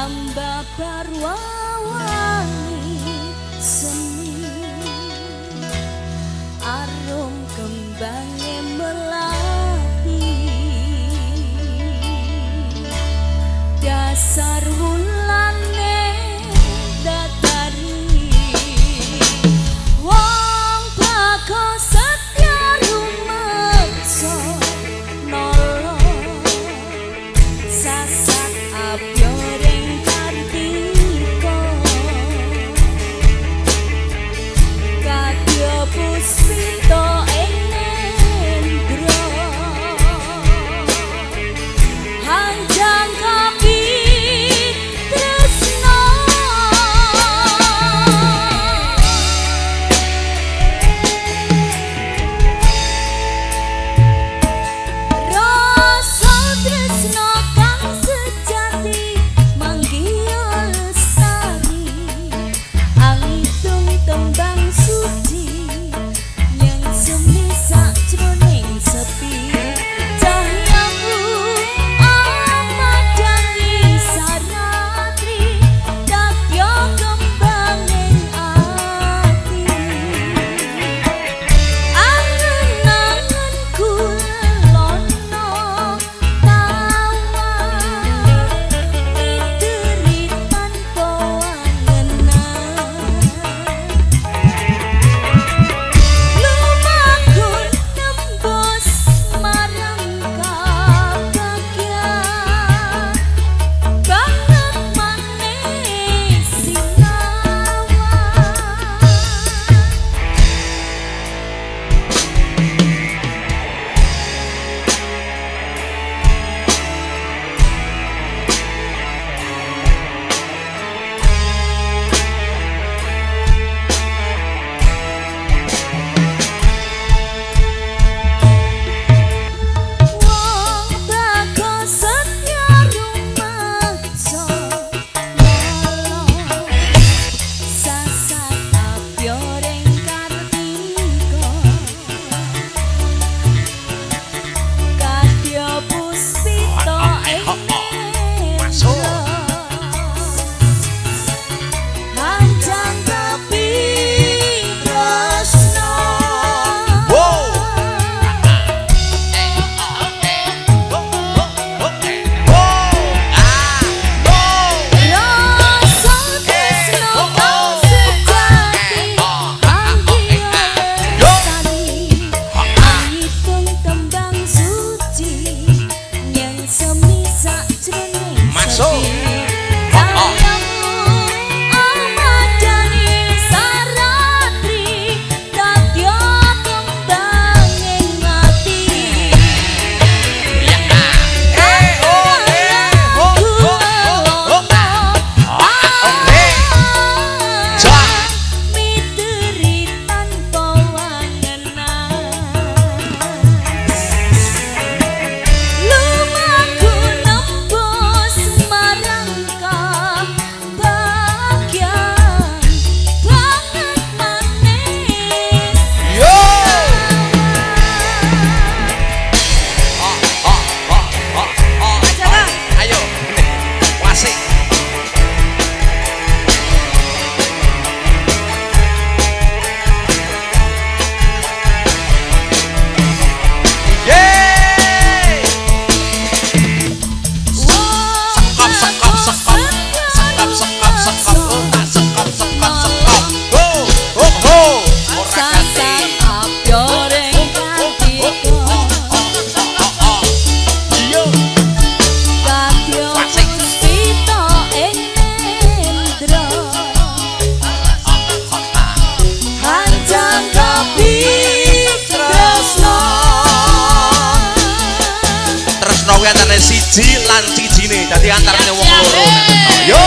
hamba parwawani seni arum kembangnya melati dasar wulane datari wong bakal setia rumeksa nolo sasak abyoreng kartika kadya puspita ing nendra hanjang kapi tresna rasa tresna kang sejati manggih lestari angitung tembang suci yang semi sakjroning sepi cahyamu amat janji saratri datya kembanging ati angen-angenku lelono tawa miteri tanpa angenan lumaku nembus marang kabagyan banget manis sinawan wong bakal setia rumeksa nolo sasak abyoreng kartika kadya puspita ing nendra hanjang kapi tresna rasa tresna kang sejati manggih lestari angitung tembang suci yang semi sakjroning sepi cahyamu amat jani saratri datya kembanging ati miteri tanpa wangenan lumaku nembus marang kabagyan banget manis Ayo, wasik. Yeay! wong Sekap, sekap, sekap, sekap, sekap, sekap, sekap, sekap. Ho, ho, ho. Ora sasak ganti. abyoreng kartika Iya. kadya puspita ing nendra hanjang kapi tresna Tresno kuwi antane siji lan cijine. Dadi antarane wong loro. Yo.